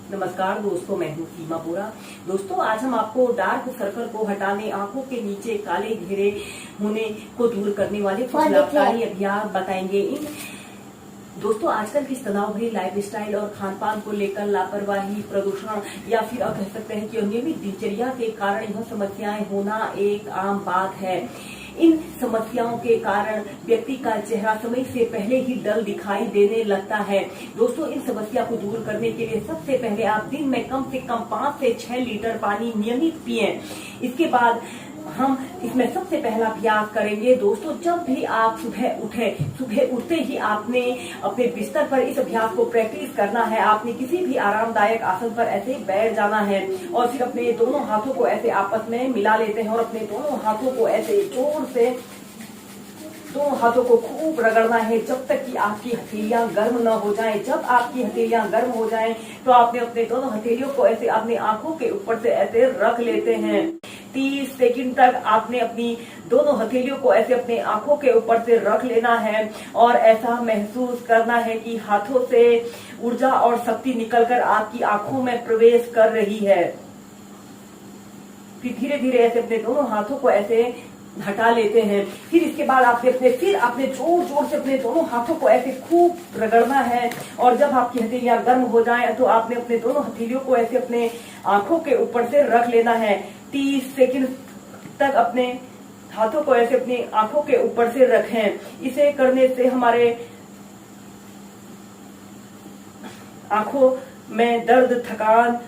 नमस्कार दोस्तों, मैं हूँ सीमा बोरा। दोस्तों, आज हम आपको डार्क सर्कल को हटाने, आंखों के नीचे काले घेरे होने को दूर करने वाले कुछ लाभकारी अभ्यास बताएंगे। दोस्तों, आजकल की तनाव भरी लाइफस्टाइल और खान पान को लेकर लापरवाही, प्रदूषण या फिर आप कह सकते हैं कि अनियमित दिनचर्या के कारण यह समस्याएं होना एक आम बात है। इन समस्याओं के कारण व्यक्ति का चेहरा समय से पहले ही डल दिखाई देने लगता है। दोस्तों, इन समस्या को दूर करने के लिए सबसे पहले आप दिन में कम से कम 5 से 6 लीटर पानी नियमित पिएं। इसके बाद हम इसमें सबसे पहला अभ्यास करेंगे। दोस्तों, जब भी आप सुबह उठते ही आपने अपने बिस्तर पर इस अभ्यास को प्रैक्टिस करना है। आपने किसी भी आरामदायक आसन पर ऐसे बैठ जाना है और फिर अपने दोनों हाथों को ऐसे आपस में मिला लेते हैं और अपने दोनों हाथों को ऐसे जोर से दोनों हाथों को खूब रगड़ना है जब तक कि आपकी हथेलियां गर्म न हो जाएं। जब आपकी हथेलियां गर्म हो जाएं तो आपने अपने दोनों हथेलियों को ऐसे अपनी आंखों के ऊपर से ऐसे रख लेते हैं। 30 सेकंड तक आपने अपनी दोनों हथेलियों को ऐसे अपने आंखों के ऊपर से रख लेना है और ऐसा महसूस करना है कि हाथों से ऊर्जा और शक्ति निकलकर आपकी आंखों में प्रवेश कर रही है। फिर धीरे धीरे ऐसे अपने दोनों हाथों को ऐसे हटा लेते हैं। फिर इसके बाद आपने आपने जोर जोर से अपने दोनों हाथों को ऐसे खूब रगड़ना है और जब आपकी हथेलियां गर्म हो जाएं तो आपने अपने दोनों हथेलियों को ऐसे अपने आंखों के ऊपर से रख लेना है। 30 सेकंड तक अपने हाथों को ऐसे अपनी आंखों के ऊपर से रखें। इसे करने से हमारे आंखों में दर्द, थकान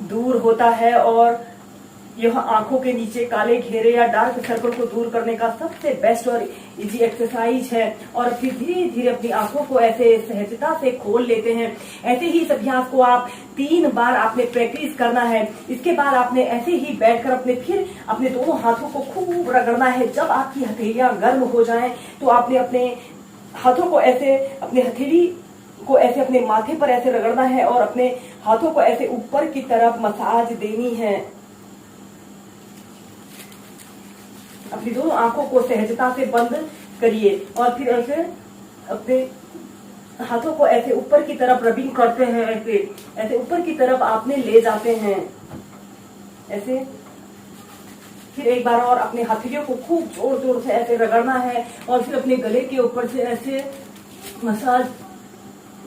दूर होता है और यह आंखों के नीचे काले घेरे या डार्क सर्कल को दूर करने का सबसे बेस्ट और इजी एक्सरसाइज है। और फिर धीरे धीरे अपनी आंखों को ऐसे सहजता से खोल लेते हैं। ऐसे ही इस अभ्यास को आप 3 बार आपने प्रैक्टिस करना है। इसके बाद आपने ऐसे ही बैठकर अपने दोनों हाथों को खूब रगड़ना है। जब आपकी हथेलियां गर्म हो जाएं तो आपने अपने हाथों को ऐसे अपने हथेली को ऐसे अपने माथे पर ऐसे रगड़ना है और अपने हाथों को ऐसे ऊपर की तरफ मसाज देनी है। अपनी दोनों आंखों को सहजता से बंद करिए और फिर ऐसे अपने हाथों को ऐसे ऊपर की तरफ रबिंग करते हैं। ऐसे ऊपर की तरफ आपने ले जाते हैं ऐसे। फिर एक बार और अपने हथेलियों को खूब जोर जोर से ऐसे रगड़ना है और फिर अपने गले के ऊपर से ऐसे मसाज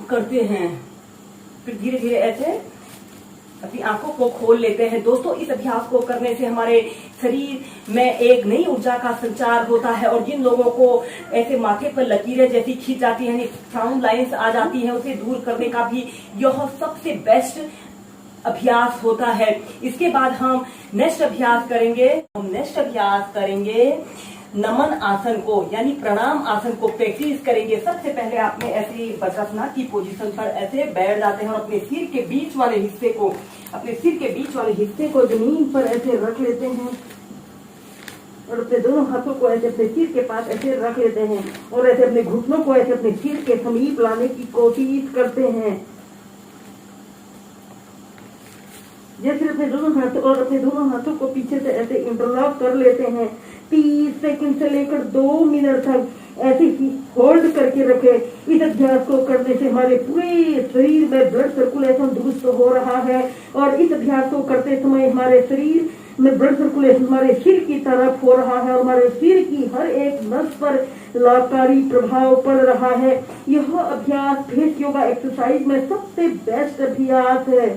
करते हैं। फिर धीरे धीरे ऐसे अपनी आंखों को खोल लेते हैं। दोस्तों, इस अभ्यास को करने से हमारे शरीर में एक नई ऊर्जा का संचार होता है और जिन लोगों को ऐसे माथे पर लकीरें जैसी खींच जाती हैं, फ्राउन लाइंस आ जाती हैं, उसे दूर करने का भी यह सबसे बेस्ट अभ्यास होता है। इसके बाद हम नेक्स्ट अभ्यास करेंगे नमन आसन को, यानी प्रणाम आसन को प्रैक्टिस करेंगे। सबसे पहले आपने ऐसे वज्रासन की पोजीशन पर ऐसे बैठ जाते हैं और अपने सिर के बीच वाले हिस्से को जमीन पर ऐसे रख लेते हैं और अपने दोनों हाथों को ऐसे अपने सिर के पास ऐसे रख लेते हैं और ऐसे अपने घुटनों को ऐसे अपने सिर के समीप लाने की कोशिश करते हैं। जैसे अपने दोनों हाथों को पीछे से ऐसे इंटरलॉक कर लेते हैं। 30 सेकंड से लेकर 2 मिनट तक ऐसे ही होल्ड करके रखें। इस अभ्यास को करने से हमारे पूरे शरीर में ब्लड सर्कुलेशन दुरुस्त हो रहा है और इस अभ्यास को करते समय हमारे शरीर में ब्लड सर्कुलेशन हमारे सिर की तरफ हो रहा है और हमारे सिर की हर एक नस पर लाभकारी प्रभाव पड़ रहा है। यह अभ्यास फेस योगा एक्सरसाइज में सबसे बेस्ट अभ्यास है।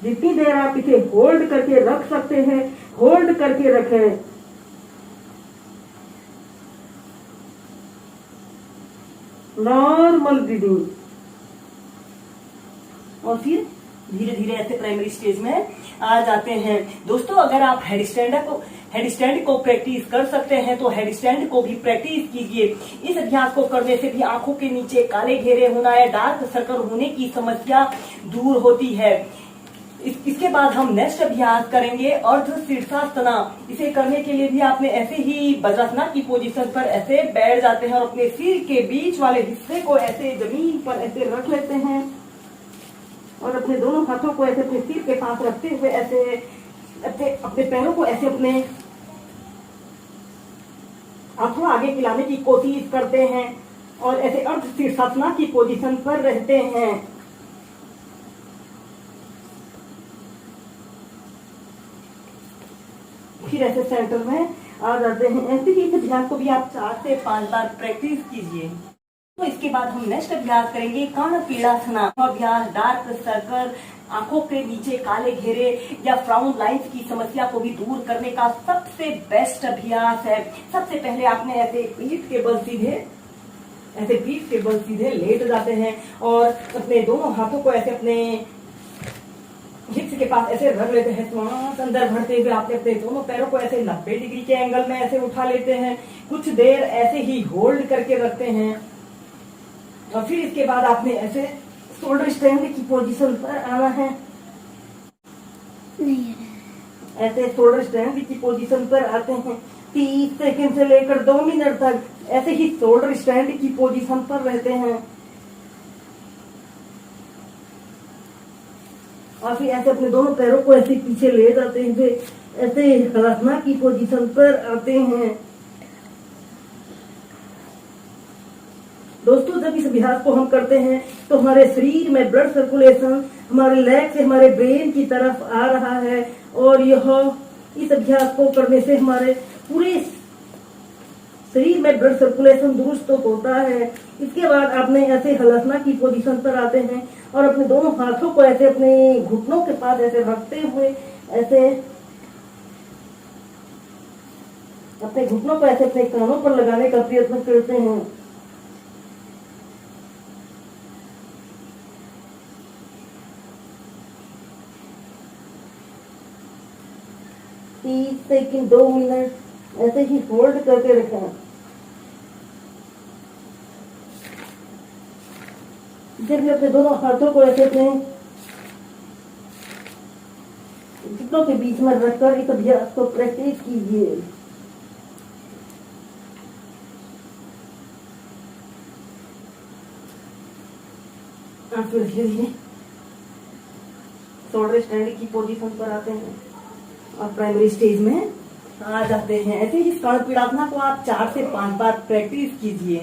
जितनी देर आप इसे होल्ड करके रख सकते हैं, होल्ड करके रखें। नॉर्मल ब्रीदिंग और फिर धीरे धीरे ऐसे प्राइमरी स्टेज में आ जाते हैं। दोस्तों, अगर आप हेडस्टैंड को प्रैक्टिस कर सकते हैं तो हेडस्टैंड को भी प्रैक्टिस कीजिए। इस अभ्यास को करने से भी आंखों के नीचे काले घेरे होना या डार्क सर्कल होने की समस्या दूर होती है। इसके बाद हम नेक्स्ट अभ्यास करेंगे अर्ध शीर्षासना। इसे करने के लिए भी आपने ऐसे ही वज्रासन की पोजीशन पर ऐसे बैठ जाते हैं और अपने सिर के बीच वाले हिस्से को ऐसे जमीन पर ऐसे रख लेते हैं और अपने दोनों हाथों को ऐसे अपने सिर के पास रखते हुए ऐसे अपने पैरों को ऐसे अपने आंखों आगे खिलाने की कोशिश करते हैं। और ऐसे अर्ध शीर्षासना की पोजीशन पर रहते हैं। फिर ऐसे सेंटर में आ जाते हैं। ऐसे ही इस अभ्यास को भी आप 4 से 5 बार प्रैक्टिस कीजिए। तो इसके बाद हम नेक्स्ट अभ्यास करेंगे कर्ण पीड़ासना अभ्यास। डार्क सर्कल, आंखों के नीचे काले घेरे या फ्राउन लाइंस की समस्या को भी दूर करने का सबसे बेस्ट अभ्यास है। सबसे पहले आपने ऐसे पीठ के बल सीधे लेट जाते हैं और अपने दोनों हाथों को ऐसे अपने हिप्स के पास ऐसे रख लेते हैं। श्वास अंदर भरते हुए आपने अपने दोनों पैरों को ऐसे 90 डिग्री के एंगल में ऐसे उठा लेते हैं। कुछ देर ऐसे ही होल्ड करके रखते हैं और फिर इसके बाद आपने ऐसे शोल्डर स्ट्रेंथ की पोजीशन पर आना है। ऐसे शोल्डर स्ट्रेंथ की पोजीशन पर आते हैं। 30 सेकंड से लेकर 2 मिनट तक ऐसे ही शोल्डर स्ट्रेंथ की पोजीशन पर रहते हैं और फिर ऐसे अपने दोनों पैरों को ऐसे पीछे ले जाते हैं, ऐसे हलासना की पोजीशन पर आते हैं। दोस्तों, जब इस अभ्यास को हम करते हैं तो हमारे शरीर में ब्लड सर्कुलेशन हमारे लेग से हमारे ब्रेन की तरफ आ रहा है और यह इस अभ्यास को करने से हमारे पूरे शरीर में ब्लड सर्कुलेशन दुरुस्त होता है। इसके बाद आपने ऐसे हलासना की पोजीशन पर आते हैं और अपने दोनों हाथों को ऐसे अपने घुटनों के पास ऐसे रखते हुए ऐसे अपने घुटनों को ऐसे अपने कानों पर लगाने का प्रयत्न करते हैं। सेकंड 2 मिनट ऐसे ही होल्ड करके रखें। फिर भी अपने दोनों हाथों को ऐसे अपने घुटनों के बीच में रखकर इस अभ्यास को प्रैक्टिस कीजिए। फिर धीरे धीरे शोल्डर स्ट्रेंथ की पोजीशन पर आते हैं और प्राइमरी स्टेज में आ जाते हैं। ऐसे ही कर्ण पीड़ासना को आप 4 से 5 बार प्रैक्टिस कीजिए।